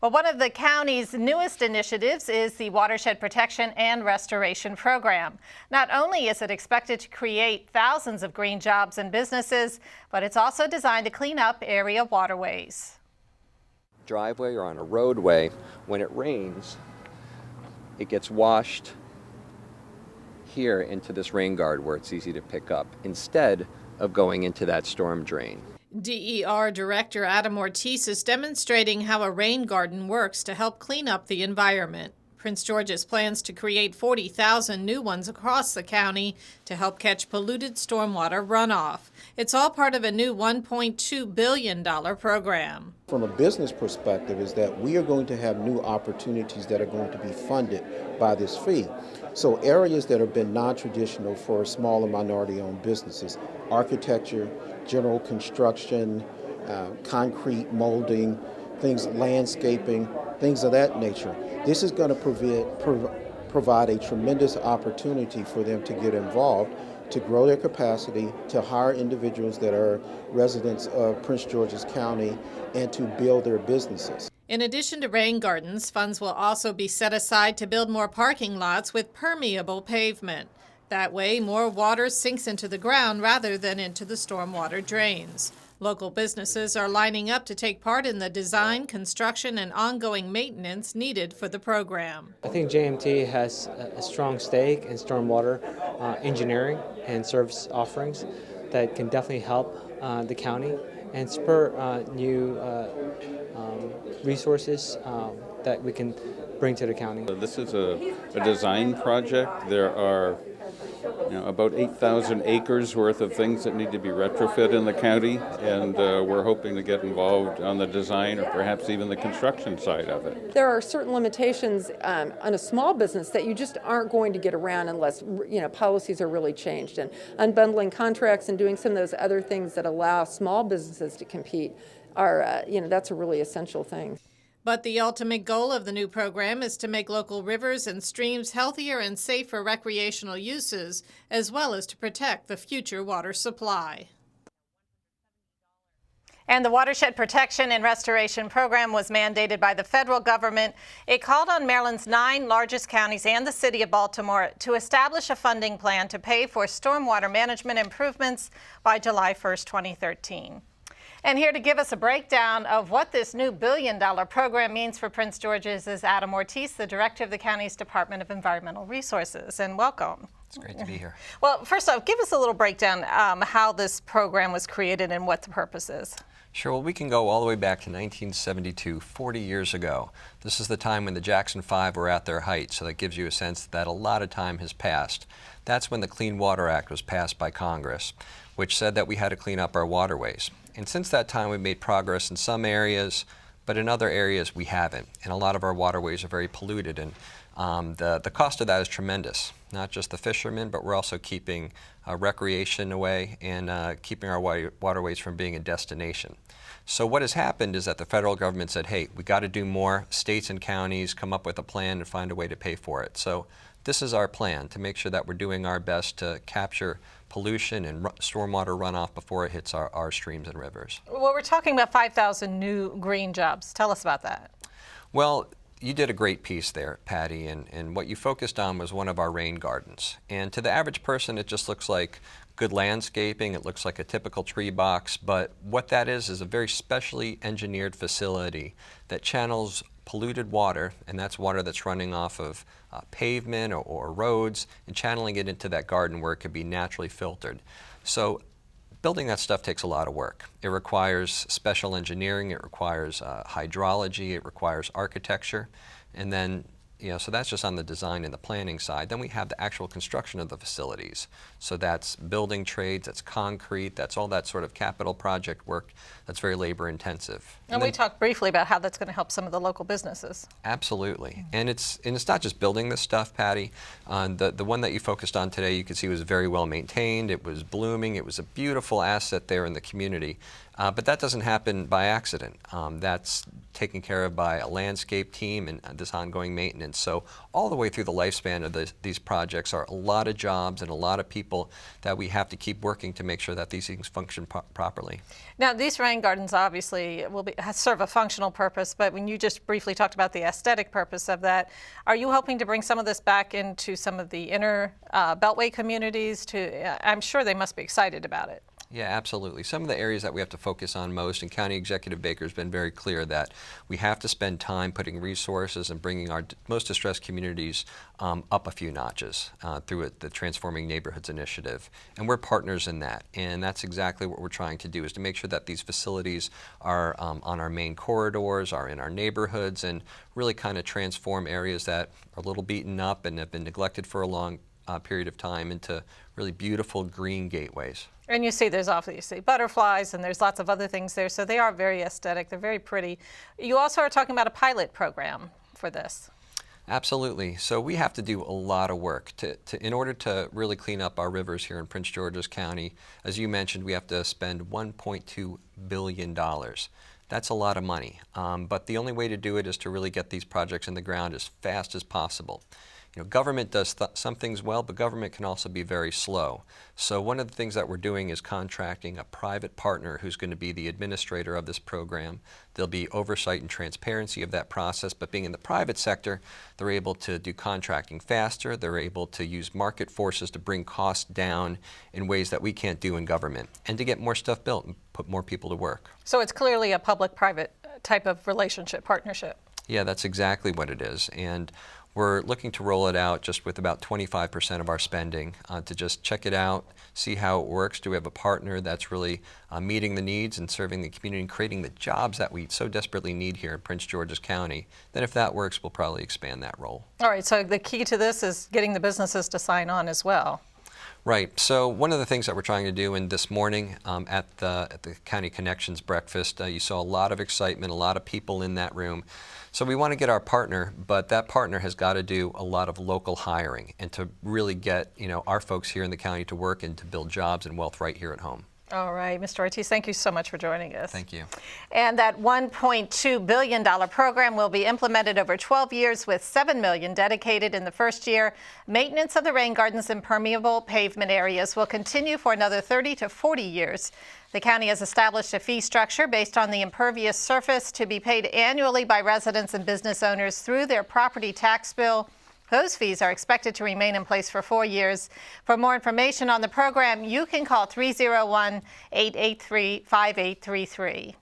Well, one of the county's newest initiatives is the Watershed Protection and Restoration Program. Not only is it expected to create thousands of green jobs and businesses, but it's also designed to clean up area waterways. Driveway or on a roadway, when it rains, it gets washed here into this rain guard where it's easy to pick up instead of going into that storm drain. DER Director Adam Ortiz is demonstrating how a rain garden works to help clean up the environment. Prince George's plans to create 40,000 new ones across the county to help catch polluted stormwater runoff. It's all part of a new $1.2 billion program. From a business perspective is that we are going to have new opportunities that are going to be funded by this fee. So areas that have been non-traditional for small and minority-owned businesses, architecture, general construction, concrete molding, things, landscaping, things of that nature. This is going to provide a tremendous opportunity for them to get involved, to grow their capacity, to hire individuals that are residents of Prince George's County, and to build their businesses. In addition to rain gardens, funds will also be set aside to build more parking lots with permeable pavement. That way, more water sinks into the ground rather than into the stormwater drains. Local businesses are lining up to take part in the design, construction, and ongoing maintenance needed for the program. I think JMT has a strong stake in stormwater engineering and service offerings that can definitely help the county and spur new resources that we can bring to the county. This is a design project. There are about 8,000 acres worth of things that need to be retrofit in the county, and we're hoping to get involved on the design or perhaps even the construction side of it. There are certain limitations on a small business that you just aren't going to get around unless policies are really changed, and unbundling contracts and doing some of those other things that allow small businesses to compete are that's a really essential thing. But the ultimate goal of the new program is to make local rivers and streams healthier and safe for recreational uses, as well as to protect the future water supply. And the Watershed Protection and Restoration Program was mandated by the federal government. It called on Maryland's 9 largest counties and the city of Baltimore to establish a funding plan to pay for stormwater management improvements by July 1st, 2013. And here to give us a breakdown of what this new billion-dollar program means for Prince George's is Adam Ortiz, the director of the county's Department of Environmental Resources. And welcome. It's great to be here. Well, first off, give us a little breakdown how this program was created and what the purpose is. Sure. Well, we can go all the way back to 1972, 40 years ago. This is the time when the Jackson 5 were at their height, so that gives you a sense that a lot of time has passed. That's when the Clean Water Act was passed by Congress, which said that we had to clean up our waterways. And since that time, we've made progress in some areas, but in other areas we haven't. And a lot of our waterways are very polluted, and the cost of that is tremendous. Not just the fishermen, but we're also keeping recreation away and keeping our waterways from being a destination. So what has happened is that the federal government said, hey, we got to do more. States and counties come up with a plan and find a way to pay for it. So this is our plan, to make sure that we're doing our best to capture pollution and stormwater runoff before it hits our streams and rivers. Well, we're talking about 5,000 new green jobs. Tell us about that. Well, you did a great piece there, Patty, and what you focused on was one of our rain gardens. And to the average person, it just looks like good landscaping. It looks like a typical tree box, but what that is a very specially engineered facility that channels polluted water, and that's water that's running off of pavement or roads, and channeling it into that garden where it could be naturally filtered. So building that stuff takes a lot of work. It requires special engineering, it requires hydrology, it requires architecture, and then so that's just on the design and the planning side. Then we have the actual construction of the facilities. So that's building trades, that's concrete, that's all that sort of capital project work that's very labor intensive. And we talked briefly about how that's going to help some of the local businesses. Absolutely. And it's not just building this stuff, Patty. The one that you focused on today, you could see was very well maintained. It was blooming. It was a beautiful asset there in the community. But that doesn't happen by accident. That's taken care of by a landscape team and this ongoing maintenance. So all the way through the lifespan of these projects are a lot of jobs and a lot of people that we have to keep working to make sure that these things function properly. Now, these rain gardens obviously will serve a functional purpose, but when you just briefly talked about the aesthetic purpose of that, are you hoping to bring some of this back into some of the inner Beltway communities? I'm sure they must be excited about it. Yeah, absolutely. Some of the areas that we have to focus on most, and County Executive Baker's been very clear that we have to spend time putting resources and bringing our most distressed communities up a few notches through the Transforming Neighborhoods Initiative. And we're partners in that. And that's exactly what we're trying to do, is to make sure that these facilities are on our main corridors, are in our neighborhoods, and really kind of transform areas that are a little beaten up and have been neglected for a long period of time into really beautiful green gateways. And you see there's obviously butterflies and there's lots of other things there, so they are very aesthetic, they're very pretty. You also are talking about a pilot program for this. Absolutely. So we have to do a lot of work in order to really clean up our rivers here in Prince George's County. As you mentioned, we have to spend $1.2 billion. That's a lot of money, but the only way to do it is to really get these projects in the ground as fast as possible. You know, government does some things well, but government can also be very slow. So one of the things that we're doing is contracting a private partner who's going to be the administrator of this program. There'll be oversight and transparency of that process, but being in the private sector, they're able to do contracting faster. They're able to use market forces to bring costs down in ways that we can't do in government, and to get more stuff built and put more people to work. So it's clearly a public-private type of relationship, partnership. Yeah, that's exactly what it is. And we're looking to roll it out just with about 25% of our spending to just check it out, see how it works. Do we have a partner that's really meeting the needs and serving the community and creating the jobs that we so desperately need here in Prince George's County? Then if that works, we'll probably expand that role. All right, so the key to this is getting the businesses to sign on as well. Right. So one of the things that we're trying to do, and this morning at the County Connections breakfast, you saw a lot of excitement, a lot of people in that room. So we want to get our partner, but that partner has got to do a lot of local hiring and to really get, you know, our folks here in the county to work and to build jobs and wealth right here at home. All right, Mr. Ortiz, thank you so much for joining us. Thank you. And that $1.2 billion program will be implemented over 12 years with $7 million dedicated in the first year. Maintenance of the rain gardens and permeable pavement areas will continue for another 30 to 40 years. The county has established a fee structure based on the impervious surface to be paid annually by residents and business owners through their property tax bill. Those fees are expected to remain in place for 4 years. For more information on the program, you can call 301-883-5833.